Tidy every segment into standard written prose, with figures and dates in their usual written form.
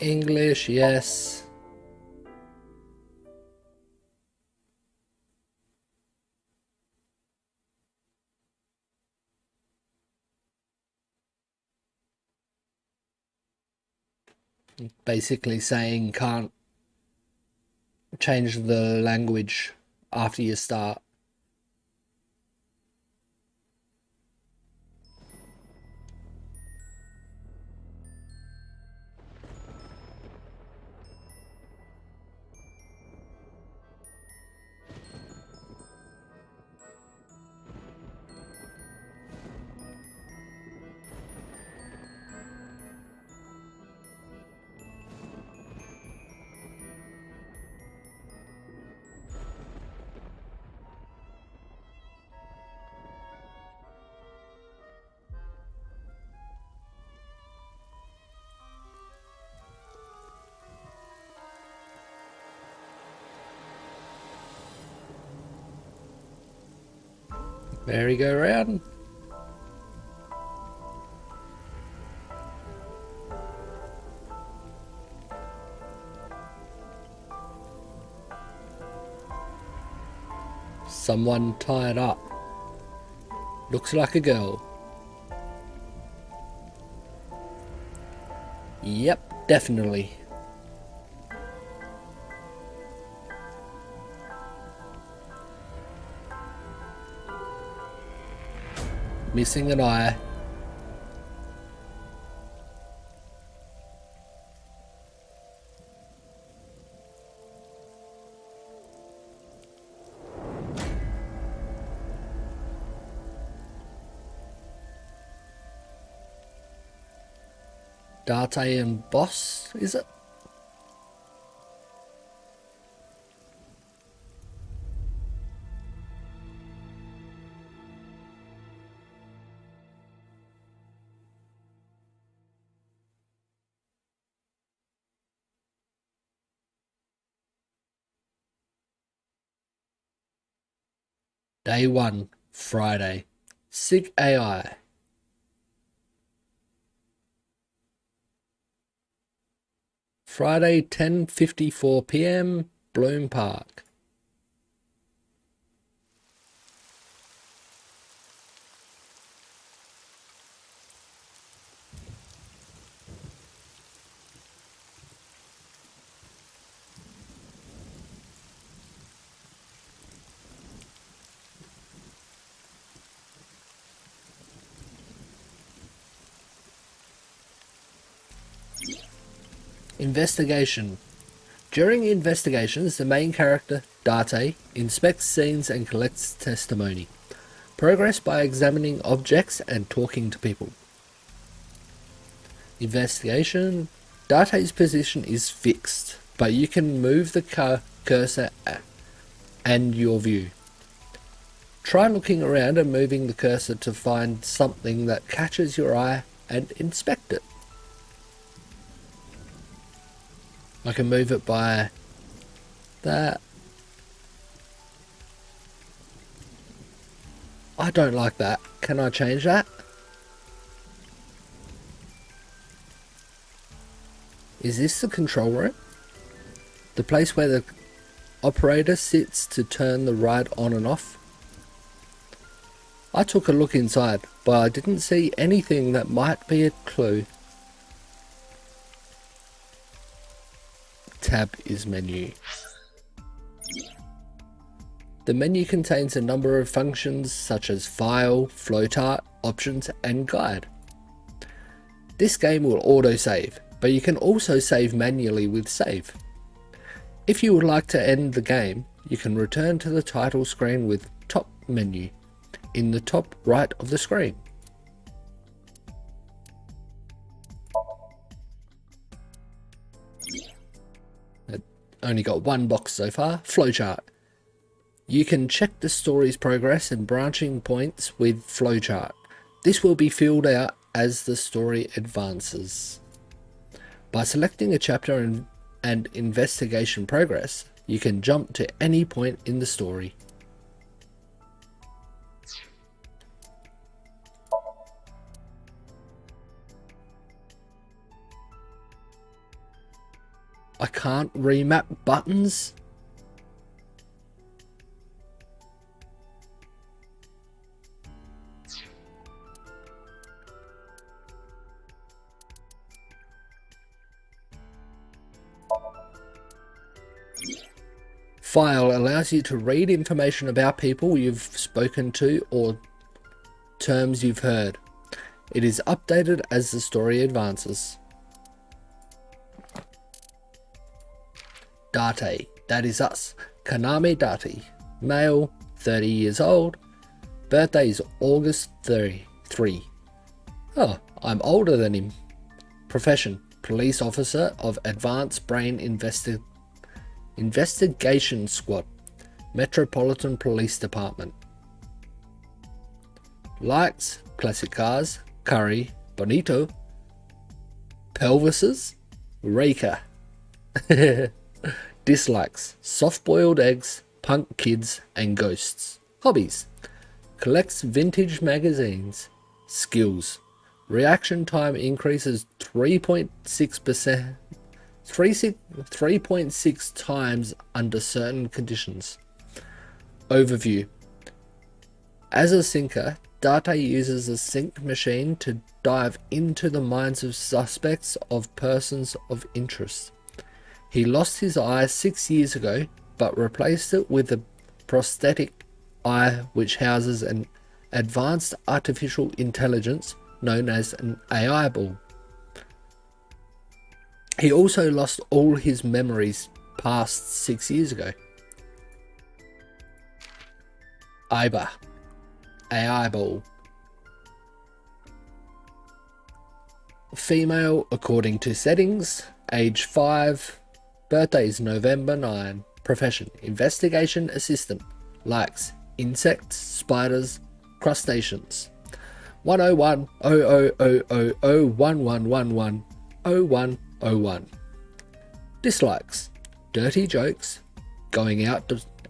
English, yes. Basically saying can't change the language after you start. Merry-go-round. Someone tied up. Looks like a girl. Yep, definitely. Missing an eye. Date and Boss, is it? Day 1, Friday. Sig AI. Friday, 10:54 p.m, Bloom Park. Investigation. During investigations, the main character, Date, inspects scenes and collects testimony. Progress by examining objects and talking to people. Investigation. Date's position is fixed, but you can move the cursor and your view. Try looking around and moving the cursor to find something that catches your eye and inspect it. I can move it by that. I don't like that. Can I change that? Is this the control room? The place where the operator sits to turn the ride on and off? I took a look inside, but I didn't see anything that might be a clue. Tab is menu. The menu contains a number of functions such as file, flowchart, options and guide. This game will autosave, but you can also save manually with save. If you would like to end the game, you can return to the title screen with top menu in the top right of the screen. Only got one box so far. Flowchart. You can check the story's progress and branching points with flowchart. This will be filled out as the story advances. By selecting a chapter and investigation progress, you can jump to any point in the story. I can't remap buttons? File allows you to read information about people you've spoken to or terms you've heard. It is updated as the story advances. Date, that is us. Kaname Date, male, 30 years old. Birthday is August 3. Oh, I'm older than him. Profession, police officer of Advanced Brain Investigation Squad, Metropolitan Police Department. Likes, classic cars, curry, bonito. Pelvises, Rika. Dislikes, soft-boiled eggs, punk kids, and ghosts. Hobbies, collects vintage magazines. Skills, reaction time increases 3.6%. 3.6 times under certain conditions. Overview. As a sinker, Date uses a sync machine to dive into the minds of suspects of persons of interest. He lost his eye 6 years ago, but replaced it with a prosthetic eye which houses an advanced artificial intelligence known as an AI ball. He also lost all his memories past 6 years ago. IBA, AI ball. Female according to settings, age 5, birthday is November 9, profession, investigation assistant, likes, insects, spiders, crustaceans. 101 00001111 0101. Dislikes, dirty jokes, going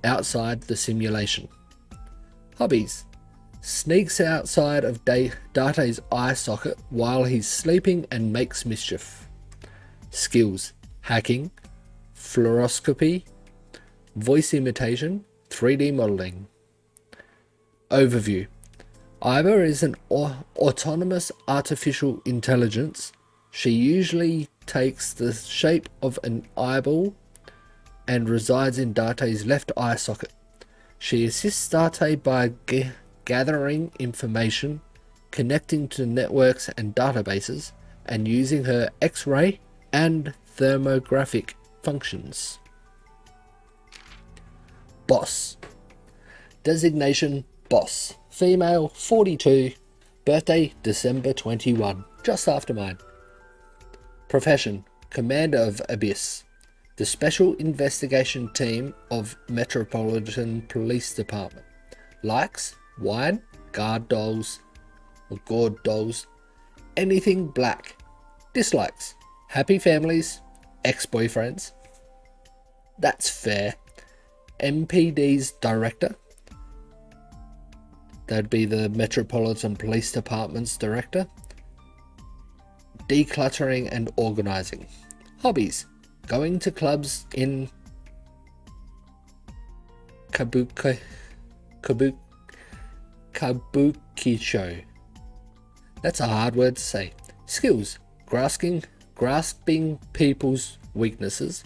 outside the simulation. Hobbies, sneaks outside of Date's eye socket while he's sleeping and makes mischief. Skills, hacking, fluoroscopy, voice imitation, 3D modeling. Overview. Iba is an autonomous artificial intelligence. She usually takes the shape of an eyeball and resides in Date's left eye socket. She assists Date by gathering information, connecting to networks and databases, and using her X-ray and thermographic functions. Boss. Designation, boss. Female, 42. Birthday, December 21. Just after mine. Profession, commander of Abyss, the special investigation team of Metropolitan Police Department. Likes, wine, guard dolls, or gourd dolls, anything black. Dislikes, happy families, ex-boyfriends. That's fair. MPD's director. That'd be the Metropolitan Police Department's director. Decluttering and organizing. Hobbies, going to clubs in Kabuki show. That's a hard word to say. Skills, grasping people's weaknesses,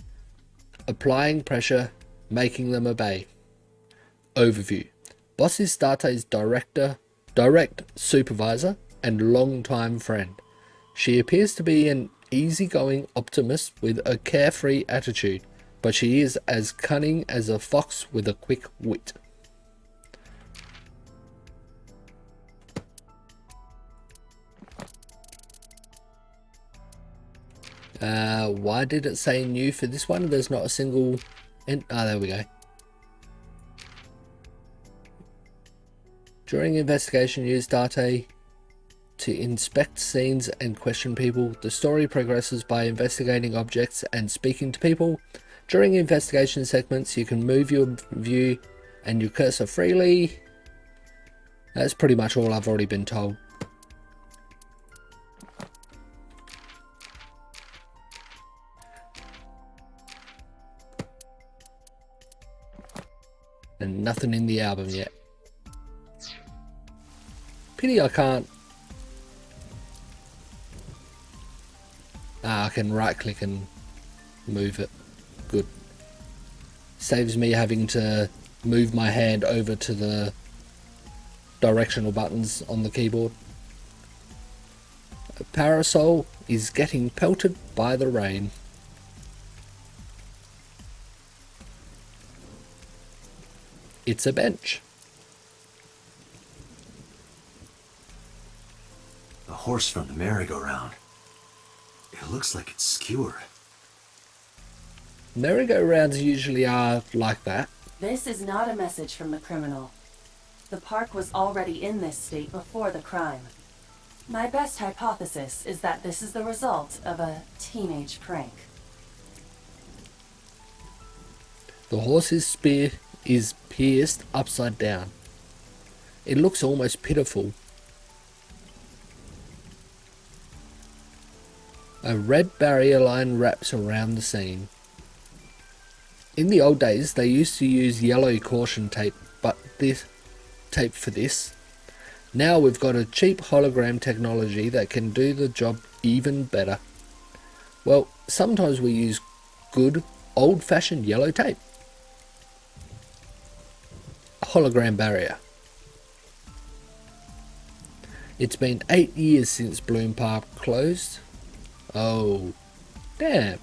applying pressure, making them obey. Overview. Boss is Date's direct supervisor and longtime friend. She appears to be an easygoing optimist with a carefree attitude, but she is as cunning as a fox with a quick wit. Why did it say new for this one? There's not a single... there we go. During investigation, use Date to inspect scenes and question people. The story progresses by investigating objects and speaking to people. During investigation segments, you can move your view and your cursor freely. That's pretty much all I've already been told. And nothing in the album yet. Pity I can't. I can right click and move it. Good. Saves me having to move my hand over to the directional buttons on the keyboard. A parasol is getting pelted by the rain. It's a bench. A horse from the merry-go-round. It looks like it's skewered. Merry-go-rounds usually are like that. This is not a message from the criminal. The park was already in this state before the crime. My best hypothesis is that this is the result of a teenage prank. The horse's spear is pierced upside down. It looks almost pitiful. A red barrier line wraps around the scene. In the old days, they used to use yellow caution tape, but this tape for this. Now we've got a cheap hologram technology that can do the job even better. Well, sometimes we use good, old-fashioned yellow tape. A hologram barrier. It's been 8 years since Bloom Park closed. Oh, damn.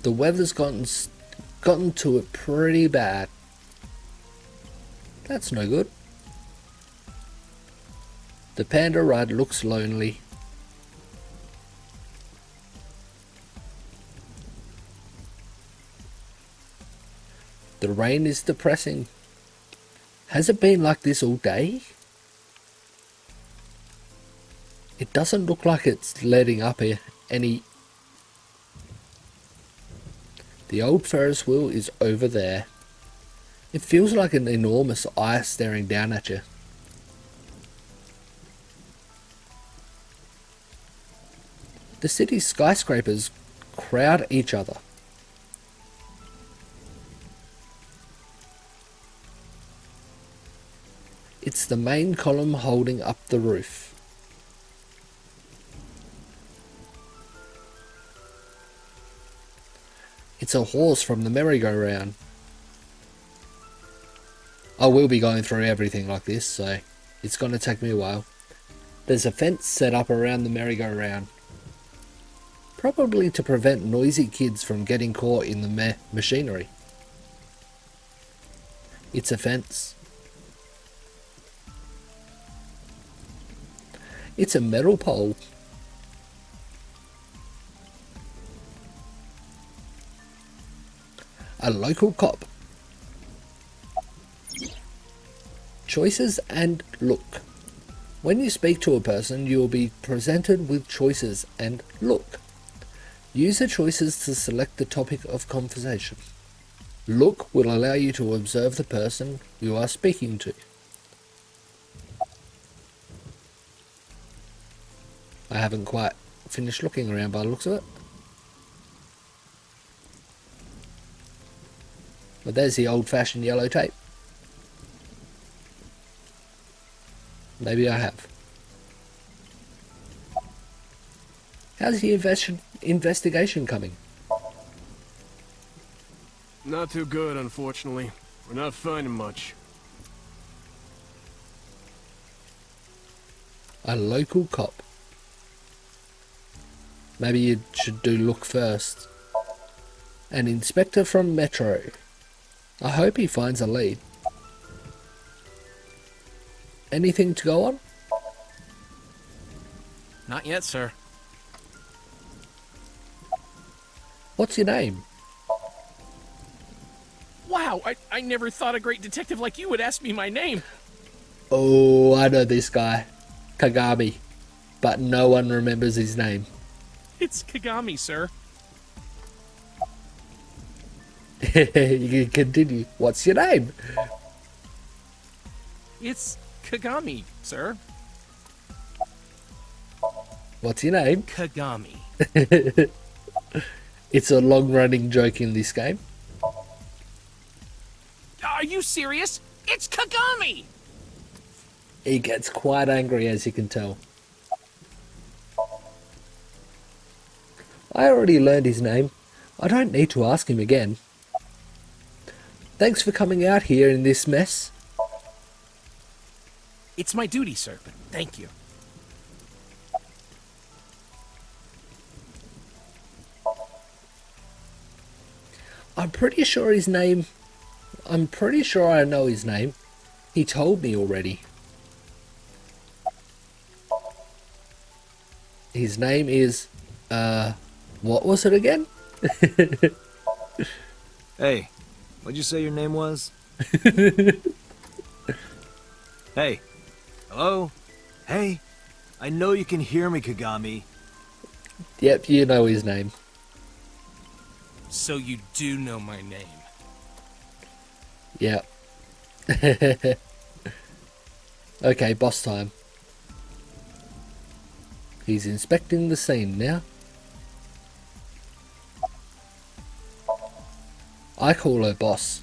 The weather's gotten to it pretty bad. That's no good. The panda ride looks lonely. The rain is depressing. Has it been like this all day? It doesn't look like it's letting up any. The old Ferris wheel is over there. It feels like an enormous eye staring down at you. The city's skyscrapers crowd each other. It's the main column holding up the roof. It's a horse from the merry-go-round. I will be going through everything like this, so it's going to take me a while. There's a fence set up around the merry-go-round. Probably to prevent noisy kids from getting caught in the machinery. It's a fence. It's a metal pole. A local cop. Choices and look. When you speak to a person, you will be presented with choices and look. Use the choices to select the topic of conversation. Look will allow you to observe the person you are speaking to. I haven't quite finished looking around by the looks of it. But there's the old-fashioned yellow tape. Maybe I have. How's the investigation coming? Not too good, unfortunately. We're not finding much. A local cop. Maybe you should do look first. An inspector from Metro. I hope he finds a lead. Anything to go on? Not yet, sir. What's your name? Wow, I never thought a great detective like you would ask me my name. Oh, I know this guy. Kagami. But no one remembers his name. It's Kagami, sir. You can continue. What's your name? It's Kagami, sir. What's your name? Kagami. It's a long-running joke in this game. serious? It's Kagami! He gets quite angry, as you can tell. I already learned his name. I don't need to ask him again. Thanks for coming out here in this mess. It's my duty, sir, but thank you. I'm pretty sure I know his name. He told me already. His name is, what was it again? Hey, what'd you say your name was? Hey. Hello? Hey. I know you can hear me, Kagami. Yep, you know his name. So you do know my name. Yep. Okay, boss time. He's inspecting the scene now. I call her boss.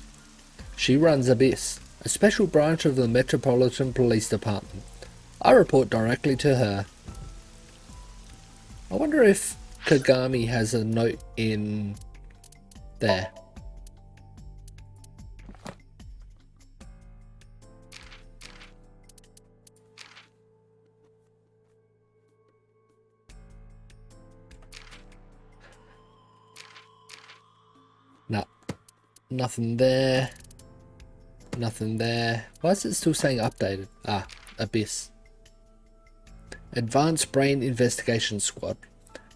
She runs Abyss, a special branch of the Metropolitan Police Department. I report directly to her. I wonder if Kagami has a note in there. No, nothing there. Nothing there. Why is it still saying updated? Ah, Abyss. Advanced Brain Investigation Squad.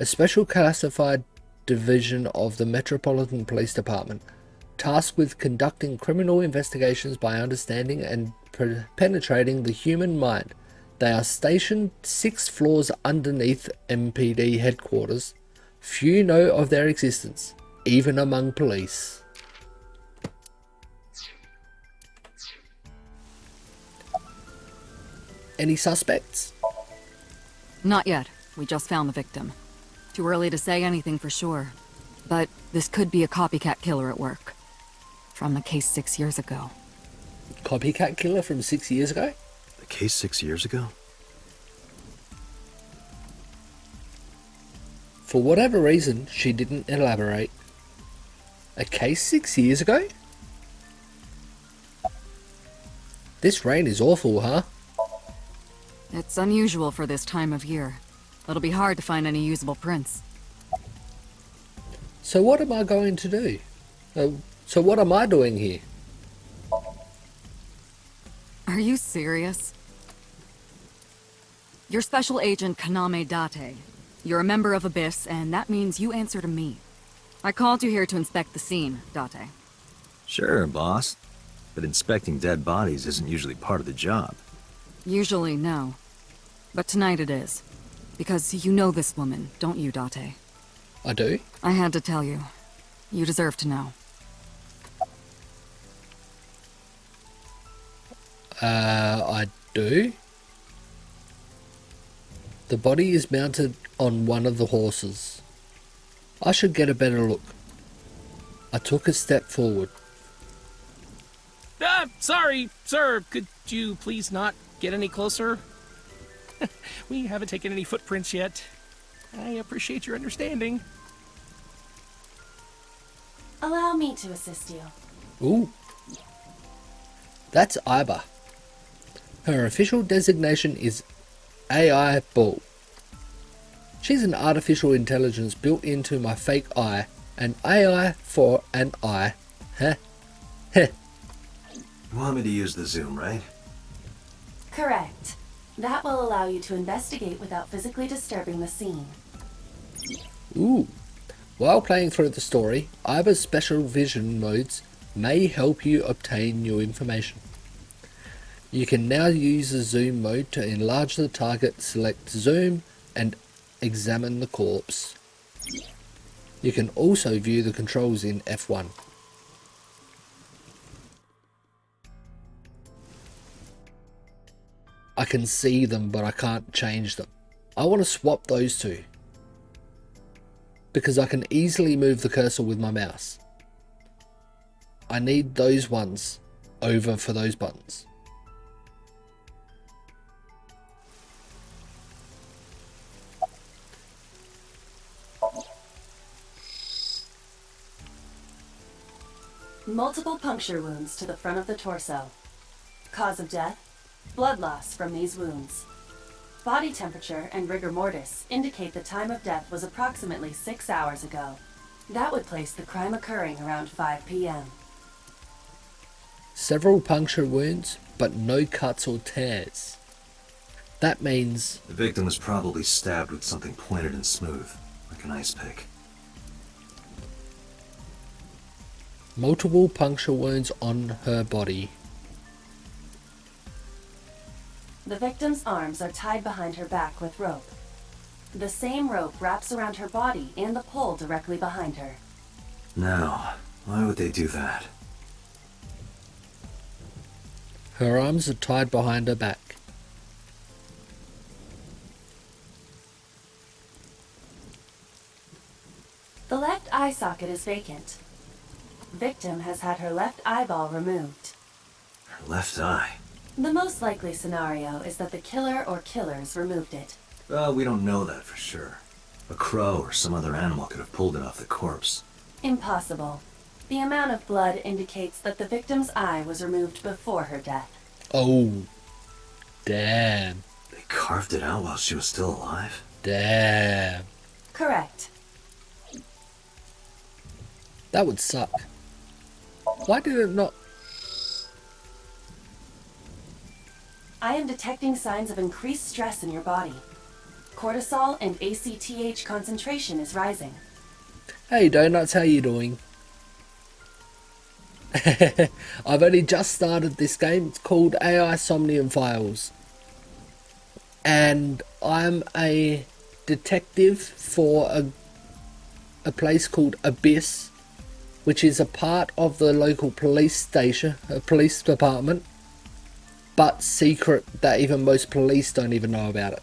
A special classified division of the Metropolitan Police Department, tasked with conducting criminal investigations by understanding and penetrating the human mind. They are stationed 6 floors underneath MPD headquarters. Few know of their existence, even among police. Any suspects? Not yet. We just found the victim. Too early to say anything for sure. But this could be a copycat killer at work. From the case 6 years ago. Copycat killer from 6 years ago? The case 6 years ago? For whatever reason, she didn't elaborate. A case 6 years ago? This rain is awful, huh? It's unusual for this time of year. It'll be hard to find any usable prints. So what am I going to do? So what am I doing here? Are you serious? You're Special Agent Kaname Date. You're a member of Abyss, and that means you answer to me. I called you here to inspect the scene, Date. Sure, boss. But inspecting dead bodies isn't usually part of the job. Usually, no. But tonight it is. Because you know this woman, don't you, Date? I do? I had to tell you. You deserve to know. I do? The body is mounted on one of the horses. I should get a better look. I took a step forward. Sorry, sir. Could you please not get any closer? We haven't taken any footprints yet. I appreciate your understanding. Allow me to assist you. Ooh. That's Iba. Her official designation is AI Bull. She's an artificial intelligence built into my fake eye. An AI for an eye. Heh. Heh. You want me to use the zoom, right? Correct. That will allow you to investigate without physically disturbing the scene. Ooh. While playing through the story, Iba's special vision modes may help you obtain new information. You can now use the zoom mode to enlarge the target, select zoom, and examine the corpse. You can also view the controls in F1. I can see them, but I can't change them. I want to swap those two, because I can easily move the cursor with my mouse. I need those ones over for those buttons. Multiple puncture wounds to the front of the torso. Cause of death? Blood loss from these wounds. Body temperature and rigor mortis indicate the time of death was approximately 6 hours ago. That would place the crime occurring around 5 p.m. Several puncture wounds, but no cuts or tears. That means The victim was probably stabbed with something pointed and smooth, like an ice pick. multiple puncture wounds on her body. The victim's arms are tied behind her back with rope. The same rope wraps around her body and the pole directly behind her. Now, why would they do that? Her arms are tied behind her back. The left eye socket is vacant. Victim has had her left eyeball removed. Her left eye. The most likely scenario is that the killer or killers removed it. Well, we don't know that for sure. A crow or some other animal could have pulled it off the corpse. Impossible. The amount of blood indicates that the victim's eye was removed before her death. Oh, damn. They carved it out while she was still alive? Damn. Correct. That would suck. Why did it not? I am detecting signs of increased stress in your body. Cortisol and ACTH concentration is rising. Hey Donuts, how you doing? I've only just started this game. It's called AI Somnium Files. And I'm a detective for a place called Abyss, which is a part of the local police station, a police department, but secret that even most police don't even know about it.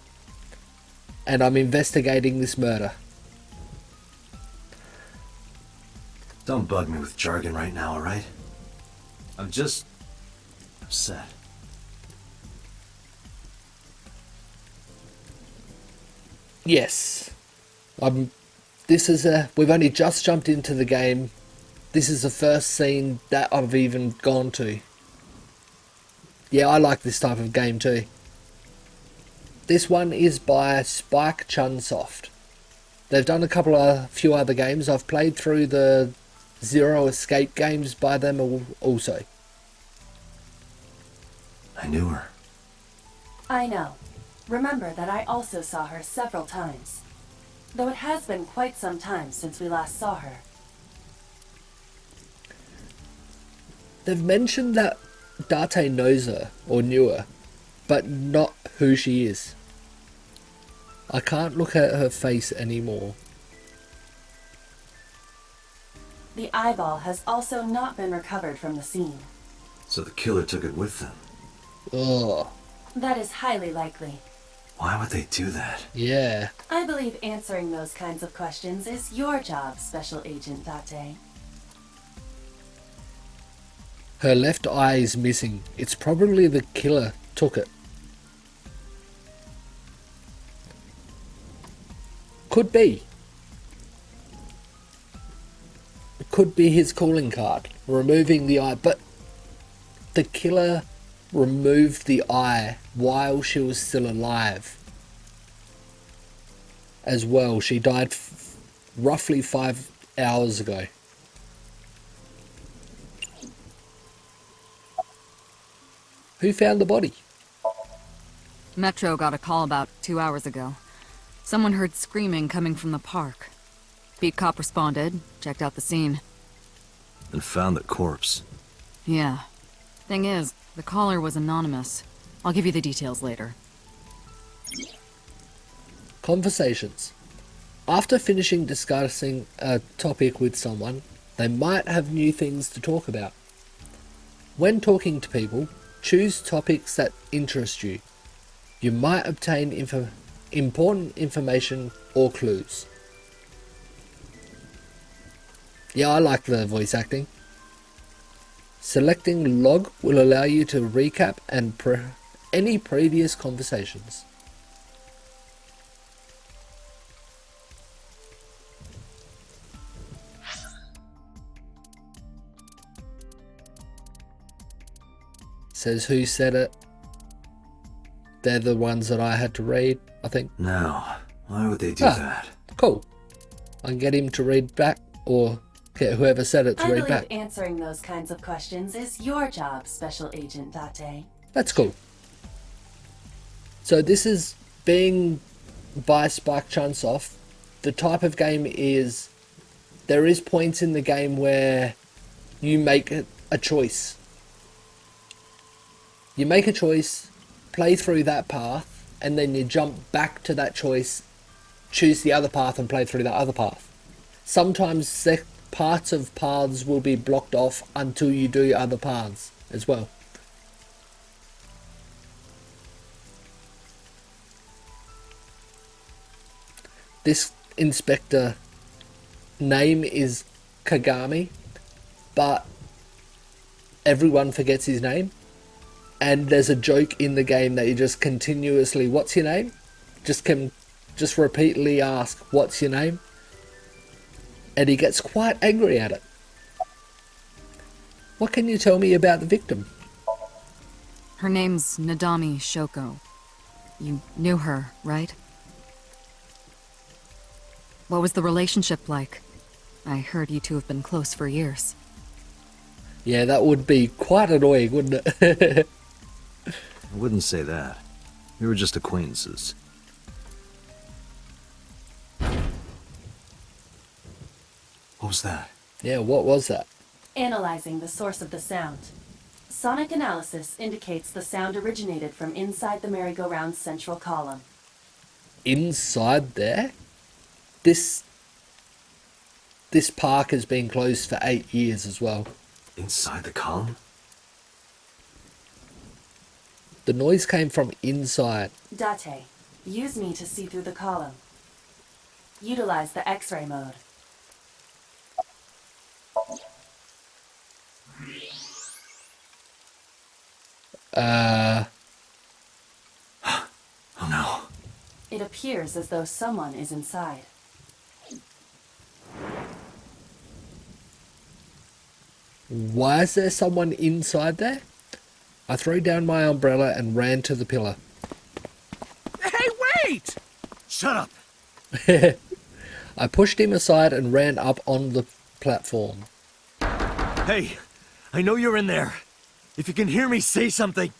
And I'm investigating this murder. Don't bug me with jargon right now, alright? I'm just upset. Yes. We've only just jumped into the game. This is the first scene that I've even gone to. Yeah, I like this type of game too. This one is by Spike Chunsoft. They've done a few other games. I've played through the Zero Escape games by them also. I knew her. I know. Remember that I also saw her several times. Though it has been quite some time since we last saw her. They've mentioned that Date knows her, or knew her, but not who she is. I can't look at her face anymore. The eyeball has also not been recovered from the scene. So the killer took it with them. Ugh. That is highly likely. Why would they do that? Yeah. I believe answering those kinds of questions is your job, Special Agent Date. Her left eye is missing. It's probably the killer took it. Could be. It could be his calling card, removing the eye, but the killer removed the eye while she was still alive. As well, she died roughly 5 hours ago. Who found the body? Metro got a call about 2 hours ago. Someone heard screaming coming from the park. Beat cop responded, checked out the scene. And found the corpse. Yeah. Thing is, the caller was anonymous. I'll give you the details later. Conversations. After finishing discussing a topic with someone, they might have new things to talk about. When talking to people, choose topics that interest you. You might obtain important information or clues. Yeah, I like the voice acting. Selecting log will allow you to recap and any previous conversations. Says who said it. They're the ones that I had to read, I think. Now, why would they do that? Cool. I can get him to read back, or get whoever said it to I read believe back. answering those kinds of questions is your job, Special Agent Date. That's cool. So this is being by Spike Chunsoft. The type of game is, there is points in the game where you make a choice. You make a choice, play through that path, and then you jump back to that choice, choose the other path and play through that other path. Sometimes parts of paths will be blocked off until you do other paths as well. This inspector name is Kagami, but everyone forgets his name. And there's a joke in the game that you just continuously, what's your name? Just repeatedly ask, what's your name? And he gets quite angry at it. What can you tell me about the victim? Her name's Nadami Shoko. You knew her, right? What was the relationship like? I heard you two have been close for years. Yeah, that would be quite annoying, wouldn't it? I wouldn't say that. We were just acquaintances. What was that? Yeah, what was that? Analyzing the source of the sound. Sonic analysis indicates the sound originated from inside the merry-go-round's central column. Inside there? This park has been closed for 8 years as well. Inside the column? The noise came from inside. Date, use me to see through the column. Utilize the X-ray mode. Oh no. It appears as though someone is inside. Why is there someone inside there? I threw down my umbrella and ran to the pillar. Hey, wait! Shut up! I pushed him aside and ran up on the platform. Hey, I know you're in there. If you can hear me, say something.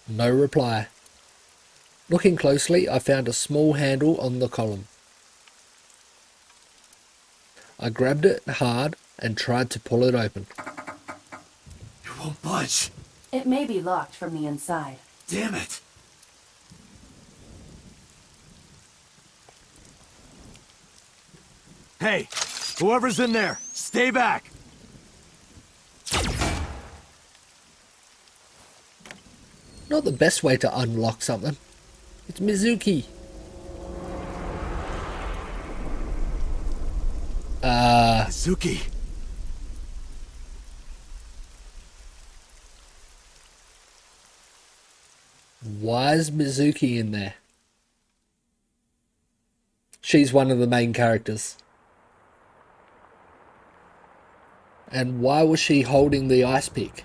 No reply. Looking closely, I found a small handle on the column. I grabbed it hard and tried to pull it open. It won't budge. It may be locked from the inside. Damn it. Hey, whoever's in there, stay back. Not the best way to unlock something. It's Mizuki. Suki. Why is Mizuki in there? She's one of the main characters. And why was she holding the ice pick?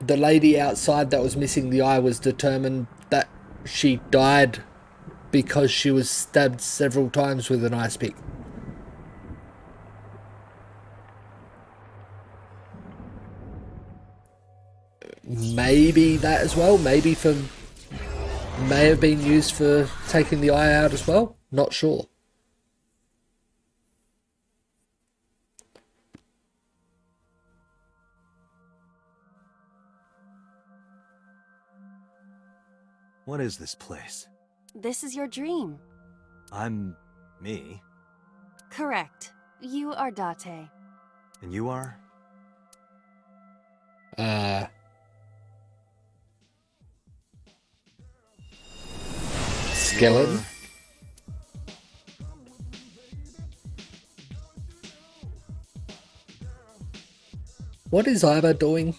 The lady outside that was missing the eye was determined that she died because she was stabbed several times with an ice pick. Maybe that as well. Maybe may have been used for taking the eye out as well. Not sure. What is this place? This is your dream. I'm me, Correct. You are Date. and you are? Skeleton. What is Iva doing?